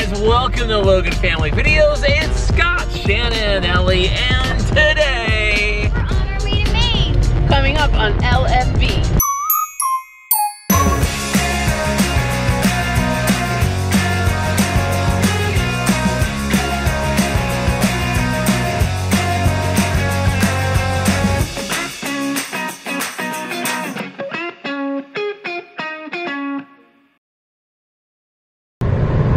guys, welcome to Logan Family Videos. It's Scott, Shannon, Ellie, and today we're on our way to Maine. Coming up on LFV.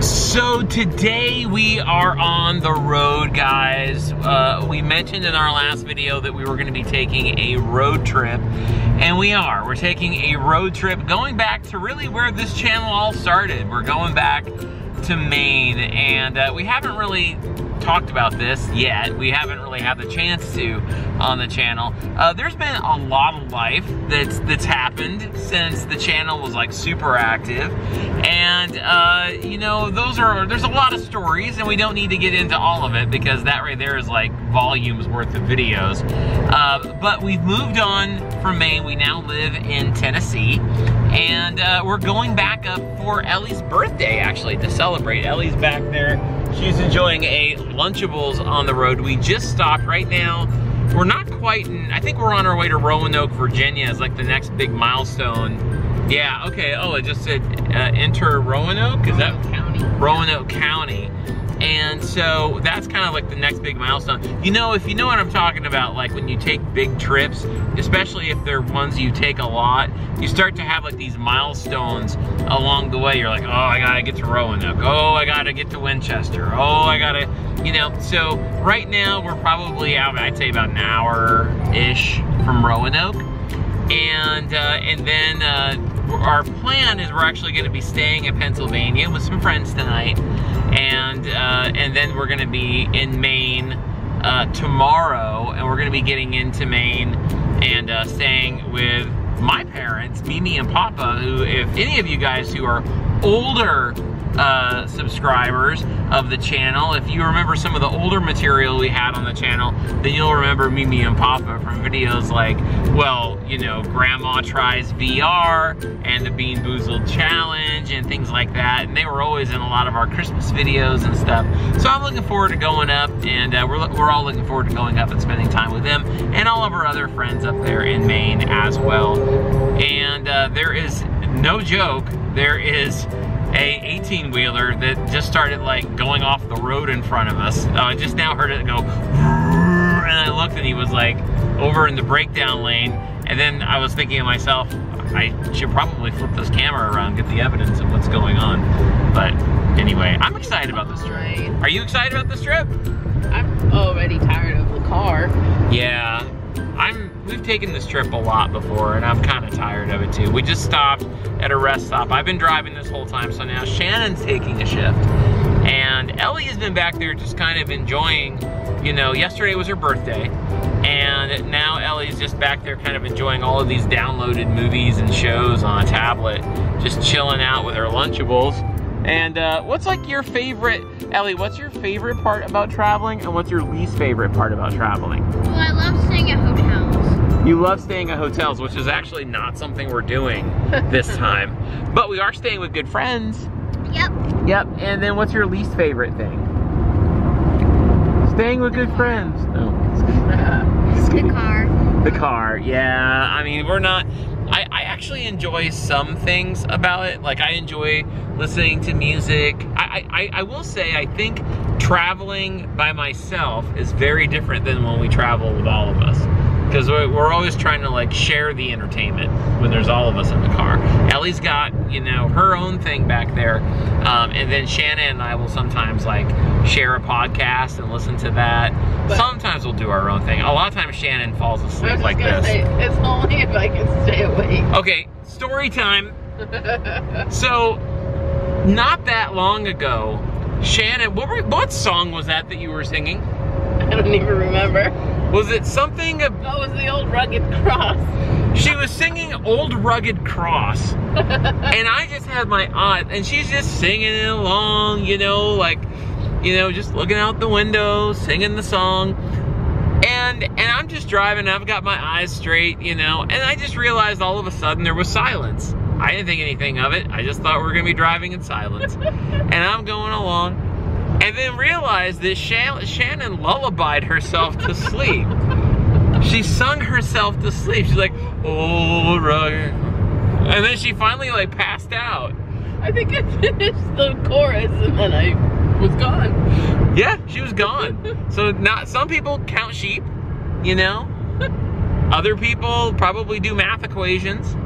So today we are on the road, guys. We mentioned in our last video that we were going to be taking a road trip, and we are. We're taking a road trip going back to really where this channel all started. We're going back to Maine, and we haven't really talked about this yet. We haven't really had the chance to on the channel. There's been a lot of life that's happened since the channel was like super active, and you know, there's a lot of stories, and we don't need to get into all of it because that right there is like volumes worth of videos. But we've moved on from Maine. We now live in Tennessee, and we're going back up for Ellie's birthday, actually, to celebrate. Ellie's back there. She's enjoying a Lunchables on the road. We just stopped right now. We're not quite in, I think we're on our way to Roanoke, Virginia is like the next big milestone. Yeah, okay, oh, it just said enter Roanoke, is that? County. Roanoke County. And so that's kind of like the next big milestone. You know, if you know what I'm talking about, like when you take big trips, especially if they're ones you take a lot, you start to have like these milestones along the way. You're like, oh, I gotta get to Roanoke. Oh, I gotta get to Winchester. Oh, I gotta, you know. So right now we're probably out, I'd say about an hour-ish from Roanoke. And then our plan is we're actually gonna be staying in Pennsylvania with some friends tonight. And then we're gonna be in Maine tomorrow, and we're gonna be getting into Maine and staying with my parents, Mimi and Papa, who, if any of you guys who are older subscribers of the channel, if you remember some of the older material we had on the channel, then you'll remember Mimi and Papa from videos like, well, you know, Grandma Tries VR and the Bean Boozled Challenge and things like that, and they were always in a lot of our Christmas videos and stuff. So I'm looking forward to going up, and we're all looking forward to going up and spending time with them and all of our other friends up there in Maine as well. And there is no joke, there is a 18-wheeler that just started like going off the road in front of us. I just now heard it go, and I looked and he was like over in the breakdown lane, and then I was thinking to myself, I should probably flip this camera around, get the evidence of what's going on. But anyway, I'm excited about this trip. Are you excited about this trip? I'm already tired of the car. Yeah, we've taken this trip a lot before, and I'm kind of tired of it too. We just stopped at a rest stop. I've been driving this whole time, so now Shannon's taking a shift. And Ellie has been back there just kind of enjoying, you know, yesterday was her birthday, and now Ellie's just back there kind of enjoying all of these downloaded movies and shows on a tablet, just chilling out with her Lunchables. And what's like your favorite, Ellie, what's your favorite part about traveling, and what's your least favorite part about traveling? Well, I love staying at hotels. You love staying at hotels, which is actually not something we're doing this time. But we are staying with good friends. Yep. Yep, and then what's your least favorite thing? Staying with good friends. No. The car. The car, yeah. I mean, we're not, I actually enjoy some things about it. Like, I enjoy listening to music. I will say, I think traveling by myself is very different than when we travel with all of us. Because we're always trying to like share the entertainment when there's all of us in the car. Ellie's got, you know, her own thing back there. And then Shannon and I will sometimes like share a podcast and listen to that. But sometimes we'll do our own thing. A lot of times Shannon falls asleep like this. It's only if I can stay awake. Okay, story time. So, not that long ago, Shannon, what song was that you were singing? I don't even remember. Was it something? Oh, it was the Old Rugged Cross. She was singing Old Rugged Cross. And I just had my aunt, and she's just singing it along, you know, like, you know, just looking out the window, singing the song. And I'm just driving, I've got my eyes straight, you know, and I just realized all of a sudden there was silence. I didn't think anything of it. I just thought we were gonna be driving in silence. And I'm going along, and then realized that Shannon lullabied herself to sleep. She sung herself to sleep. She's like, all right. And then she finally like passed out. I think I finished the chorus and then I was gone. Yeah, she was gone. So some people count sheep, you know? Other people probably do math equations.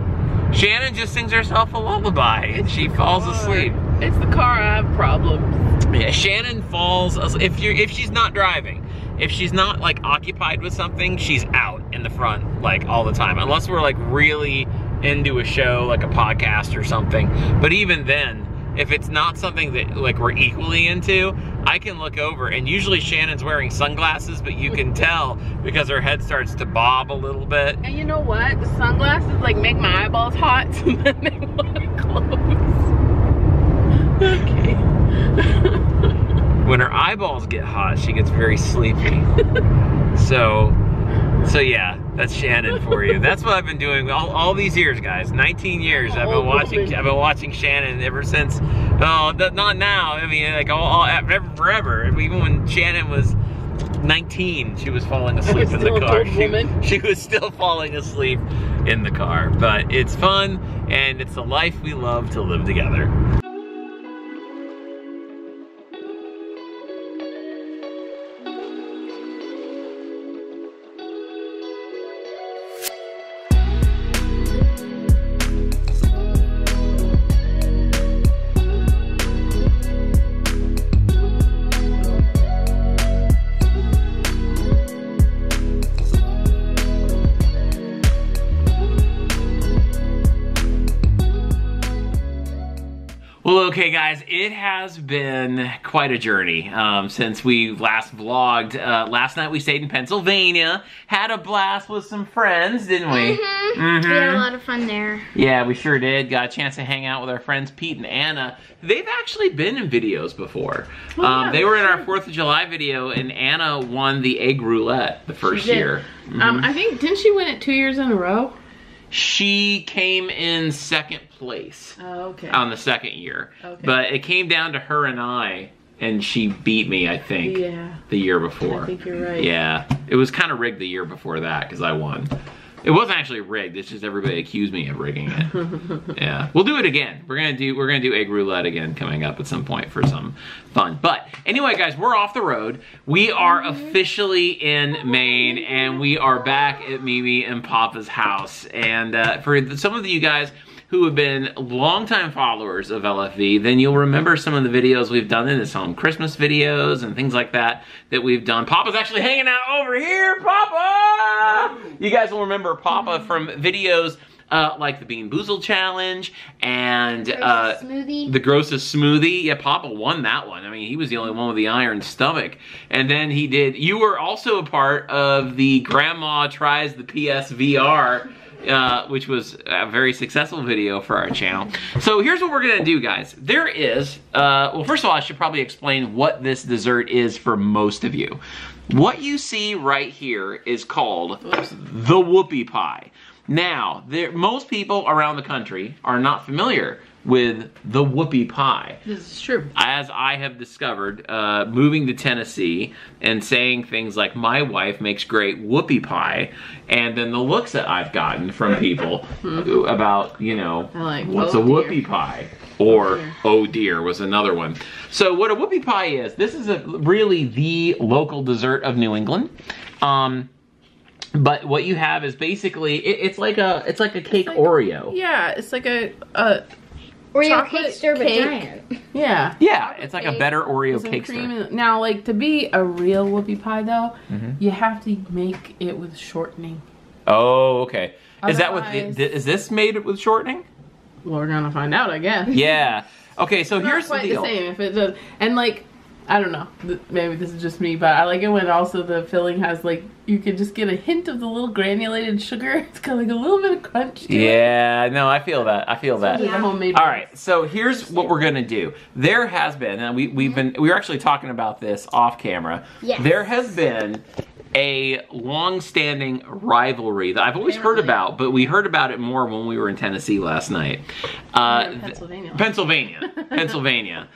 Shannon just sings herself a lullaby and she falls asleep. It's the car, I have problems. Yeah, Shannon falls asleep. If she's not driving, if she's not like occupied with something, she's out in the front like all the time. Unless we're like really into a show, like a podcast or something. But even then, if it's not something that like we're equally into, I can look over, and usually Shannon's wearing sunglasses, but you can tell because her head starts to bob a little bit. And you know what? The sunglasses like make my eyeballs hot, so then they want to close. Okay. When her eyeballs get hot, she gets very sleepy. So yeah, that's Shannon for you. That's what I've been doing all these years, guys. 19 years. I've been watching Shannon ever since. Oh, not now. I mean, like forever. Even when Shannon was 19, she was falling asleep in the car. She was still falling asleep in the car. But it's fun, and it's the life we love to live together. Well, okay guys, it has been quite a journey since we last vlogged. Last night we stayed in Pennsylvania, had a blast with some friends, didn't we? We had a lot of fun there. Yeah, we sure did. Got a chance to hang out with our friends Pete and Anna. They've actually been in videos before. They were in our 4th of July video, and Anna won the egg roulette the first year. I think, didn't she win it 2 years in a row? She came in 2nd place on the 2nd year. But it came down to her and I, and she beat me, I think, the year before. I think you're right. Yeah, it was kind of rigged the year before that because I won. It wasn't actually rigged. It's just everybody accused me of rigging it. Yeah, we'll do it again. We're gonna do egg roulette again coming up at some point for some fun. But anyway, guys, we're off the road. We are officially in Maine, and we are back at Mimi and Papa's house. And for some of you guys who have been longtime followers of LFV, then you'll remember some of the videos we've done in this home. Christmas videos and things like that we've done. Papa's actually hanging out over here, Papa! You guys will remember Papa from videos like the Bean Boozled Challenge and the Grossest Smoothie. Yeah, Papa won that one. I mean, he was the only one with the iron stomach. And then you were also a part of the Grandma Tries the PSVR, which was a very successful video for our channel. So here's what we're gonna do, guys. There is, well, first of all, I should probably explain what this dessert is for most of you. What you see right here is called the Whoopie pie. Now, most people around the country are not familiar with the Whoopie pie. This is true. As I have discovered, moving to Tennessee and saying things like, my wife makes great Whoopie pie, and then the looks that I've gotten from people about, you know, what's a Whoopie pie? Or, oh dear, was another one. So what a Whoopie pie is, this is really the local dessert of New England. But what you have is basically, it's like a cake Oreo. Yeah, it's like a Oreo cakester, but giant. Yeah. Yeah, it's like a better Oreo cakester. Now, like, to be a real Whoopie pie, though, you have to make it with shortening. Oh, okay. Is this made with shortening? Well, we're gonna find out, I guess. Yeah. Okay, so here's the deal. Not quite the same if it does. And, like, I don't know. Maybe this is just me, but I like it when also the filling has, like, you can just get a hint of the little granulated sugar. It's got like a little bit of crunch to it. Yeah, no, I feel that. I feel that. Yeah. Homemade all right, so here's what we're gonna do. There has been, and we were actually talking about this off camera. Yes. There has been a long-standing rivalry that I've always heard about, but we heard about it more when we were in Tennessee last night. Pennsylvania.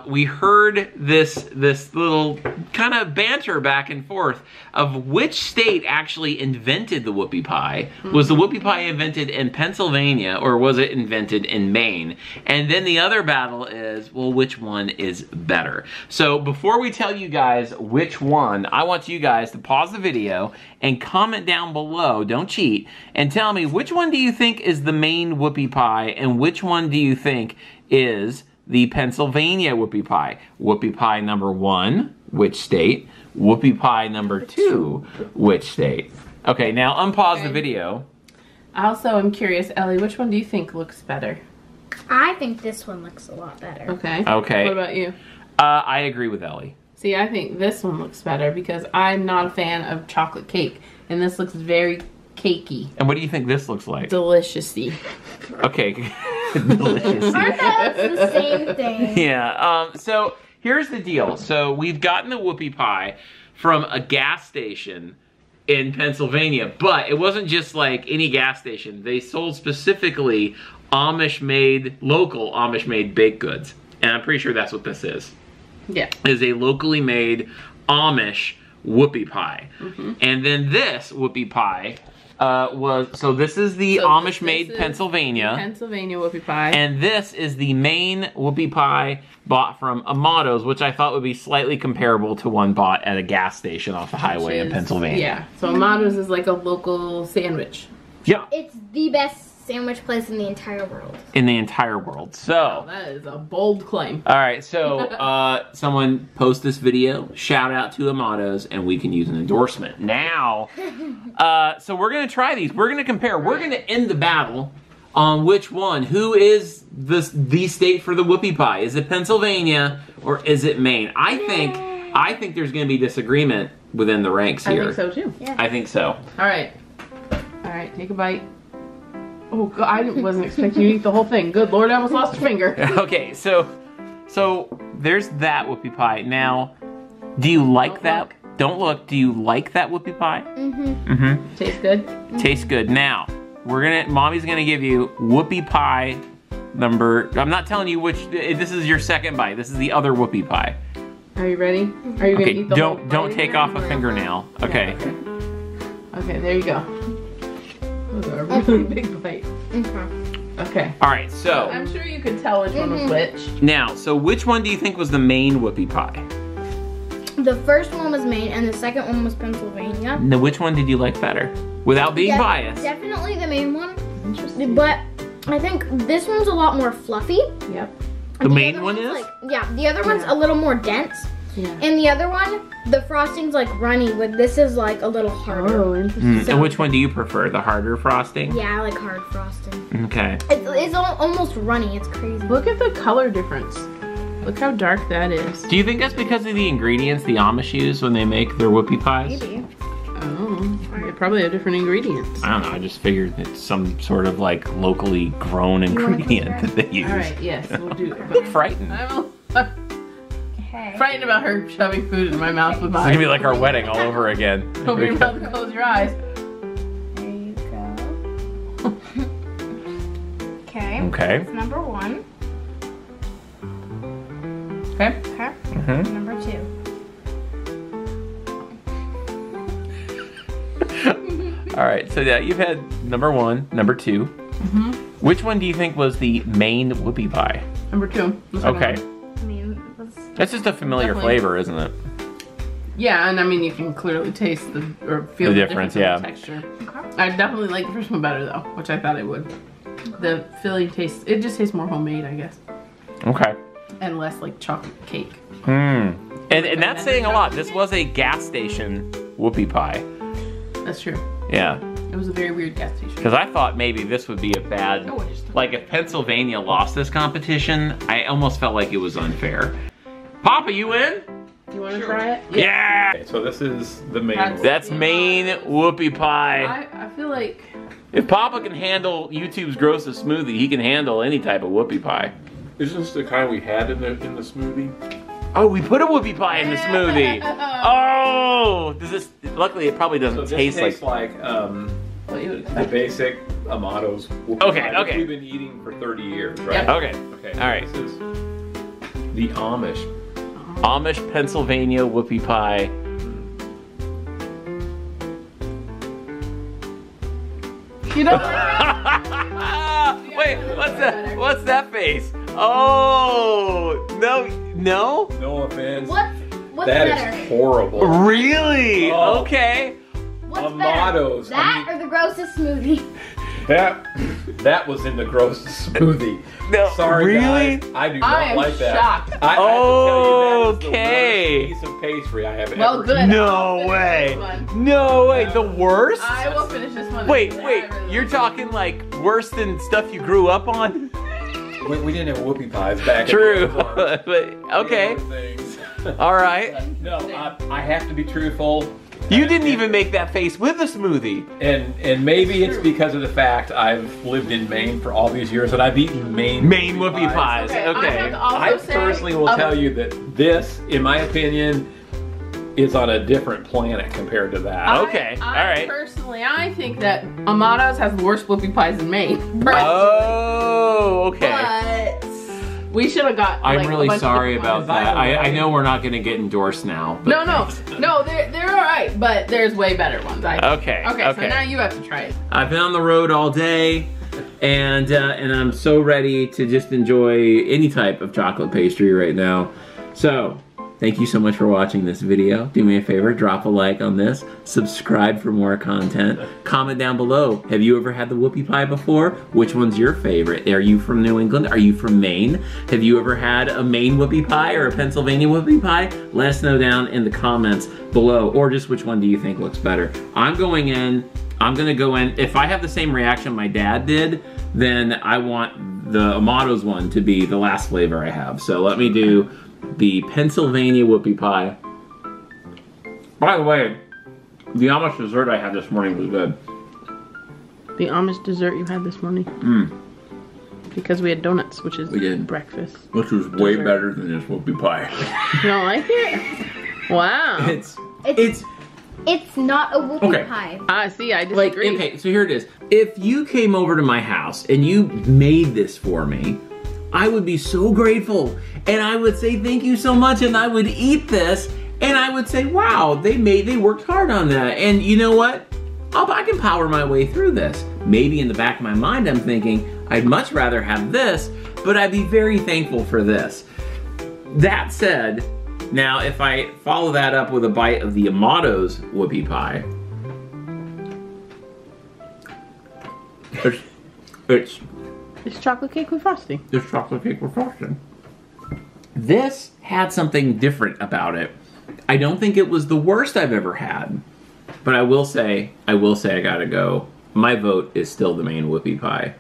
We heard this little kind of banter back and forth of which state actually invented the whoopie pie. Was the whoopie pie invented in Pennsylvania or was it invented in Maine? And then the other battle is, well, which one is better? So before we tell you guys which one, I want you guys to pause the video and comment down below, don't cheat, and tell me which one do you think is the Maine whoopie pie and which one do you think is the Pennsylvania whoopie pie. Whoopie pie number 1, which state? Whoopie pie number 2, which state? Okay, now unpause the video. Also, I'm curious, Ellie, which one do you think looks better? I think this one looks a lot better. Okay. Okay. What about you? I agree with Ellie. See, I think this one looks better because I'm not a fan of chocolate cake, and this looks very cakey. And what do you think this looks like? Delicious-y. Okay. Delicious. Aren't those the same thing? Yeah, so here's the deal. So we've gotten the whoopie pie from a gas station in Pennsylvania, but it wasn't just like any gas station. They sold specifically local Amish-made baked goods. And I'm pretty sure that's what this is. Yeah. It is a locally made Amish whoopie pie. And then this whoopie pie so this is the Amish-made Pennsylvania. Pennsylvania whoopie pie. And this is the Maine whoopie pie bought from Amato's, which I thought would be slightly comparable to one bought at a gas station off the highway in Pennsylvania. Yeah, so Amato's is like a local sandwich. Yeah. It's the best sandwich place in the entire world. In the entire world. So. Oh, that is a bold claim. All right, so someone post this video, shout out to Amato's, and we can use an endorsement. Now, so we're gonna try these. We're gonna compare. We're gonna end the battle on which one. Who is the state for the whoopie pie? Is it Pennsylvania or is it Maine? I think there's gonna be disagreement within the ranks here. I think so too. Yeah. I think so. All right, take a bite. Oh God, I wasn't expecting you to eat the whole thing. Good Lord, I almost lost a finger. Okay, so there's that whoopie pie. Now, do you like that? Don't look. Do you like that whoopie pie? Tastes good? Tastes good. Now, Mommy's gonna give you whoopie pie number, I'm not telling you which, this is your second bite. This is the other whoopie pie. Are you ready? Are you gonna eat the whole don't take off a fingernail. Okay. Okay, there you go. That was a really big bite. Okay. All right, so. I'm sure you could tell which one was which. Now, so which one do you think was the Maine whoopie pie? The first one was Maine and the second one was Pennsylvania. Now, which one did you like better? Without being biased. Definitely the Maine one. Interesting. But I think this one's a lot more fluffy. Yep. The Maine one is? The other one's a little more dense. Yeah. And the other one, the frosting's like runny, but this is like a little harder. Oh, interesting. And which one do you prefer? The harder frosting? Yeah, I like hard frosting. Okay. It's almost runny. It's crazy. Look at the color difference. Look how dark that is. Do you think that's because of the ingredients the Amish use when they make their whoopie pies? Maybe. Oh, they probably have different ingredients. I don't know, I just figured it's some sort of like locally grown ingredient that they use. All right, yes, we'll do it. Look frightened. I'm frightened about her shoving food in my mouth with It's my gonna be like our wedding all over again. Open your mouth and close your eyes. There you go. Okay. Okay. That's number one. Okay. Okay. Number two. All right, so yeah, you've had number one, number two. Which one do you think was the Maine whoopie pie? Number two. Okay. I mean, That's just a familiar Definitely. flavor, isn't it? Yeah, and I mean you can clearly taste or feel The the difference, difference in yeah. the texture. I definitely like the first one better though, which I thought I would. The filling tastes, it just tastes more homemade, I guess. Okay. And less like chocolate cake. And that's saying a lot. This was a gas station whoopie pie. That's true. Yeah. It was a very weird gas station. Because I thought maybe this would be a bad, like if Pennsylvania lost this competition, I almost felt like it was unfair. Papa, you in? You want to try it? Yeah! Okay, so this is the Maine. That's Maine whoopie pie. I feel like... If Papa can handle YouTube's grossest smoothie, he can handle any type of whoopie pie. Is this the kind we had in the smoothie? Oh, we put a whoopie pie in the smoothie. Oh, luckily it probably doesn't So taste this tastes like. What you would the expect. basic Amato's whoopie Okay, pie, okay. which we've been eating for 30 years, right? Yep. Okay. Okay. All right. This is the Amish. Amish Pennsylvania whoopie pie. You know, Wait, what's that face? Oh, no. No offense. What's That better? is horrible. Really? Oh. Okay. What's Amato's. better? That or the grossest smoothie? That was in the grossest smoothie. No, Sorry, really? guys. I do I not am like that. shocked. I have to tell you, that is Okay. the worst piece of pastry I have well, ever good. eaten. No I'll finish way. this one. No way. The worst? I will finish this one. Wait, I wait. really You're like talking like worse than stuff you grew up on? We didn't have whoopie pies back True. in the But okay. things. All right. No, I have to be truthful. You didn't even make that face with a smoothie. And maybe it's because of the fact I've lived in Maine for all these years and I've eaten Maine whoopie pies. Okay, Okay. I have to also I say, personally will tell you that this, in my opinion, is on a different planet compared to that. Okay, all right. Personally, I think that Amato's has the worst whoopie pies in Maine. Oh, okay. But we should have got. I'm like, a really bunch of sorry different about ones. that. I know we're not going to get endorsed now. But No, they're all right, but there's way better ones. Okay, Okay, okay. so now you have to try it. I've been on the road all day, and I'm so ready to just enjoy any type of chocolate pastry right now. So, thank you so much for watching this video. Do me a favor, drop a like on this, subscribe for more content, comment down below. Have you ever had the whoopie pie before? Which one's your favorite? Are you from New England? Are you from Maine? Have you ever had a Maine whoopie pie or a Pennsylvania whoopie pie? Let us know down in the comments below, or just which one do you think looks better. I'm gonna go in, if I have the same reaction my dad did, then I want the Amato's one to be the last flavor I have. So let me do the Pennsylvania whoopie pie. By the way, the Amish dessert I had this morning was good. The Amish dessert you had this morning? Because we had donuts, which is We did. breakfast. Which was way better than this whoopie pie. You don't like it? Wow. It's not a whoopie Okay. pie. See, I Like, disagree. okay, so here it is. If you came over to my house and you made this for me, I would be so grateful. And I would say thank you so much, and I would eat this, and I would say, wow, they worked hard on that. And you know what? I can power my way through this. Maybe in the back of my mind I'm thinking, I'd much rather have this, but I'd be very thankful for this. That said, now if I follow that up with a bite of the Amato's whoopie pie, It's chocolate cake with frosting. This chocolate cake with frosting. This had something different about it. I don't think it was the worst I've ever had, but I will say I gotta go. My vote is still the Maine whoopie pie.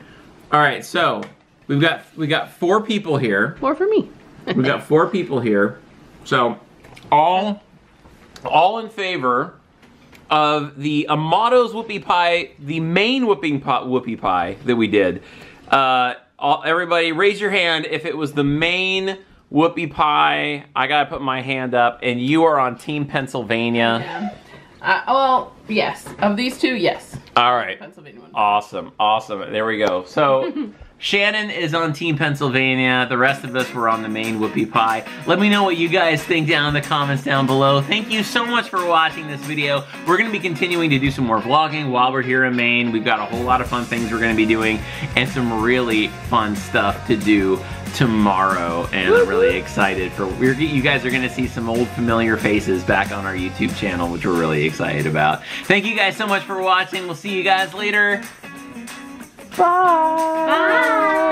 All right, so we got 4 people here. More for me. We got 4 people here. So all in favor of the Amato's whoopie pie, the Maine whoopie pie that we did. Everybody raise your hand if it was the Maine whoopie pie. I gotta put my hand up, and you are on Team Pennsylvania. Well, yes. Of these two, yes. All right. Pennsylvania one. Awesome, awesome. There we go. So Shannon is on Team Pennsylvania. The rest of us were on the Maine whoopie pie. Let me know what you guys think down in the comments down below. Thank you so much for watching this video. We're going to be continuing to do some more vlogging while we're here in Maine. We've got a whole lot of fun things we're going to be doing and some really fun stuff to do tomorrow, and I'm really excited for you guys are going to see some old familiar faces back on our YouTube channel, which we're really excited about. Thank you guys so much for watching. We'll see you guys later. Bye. Bye.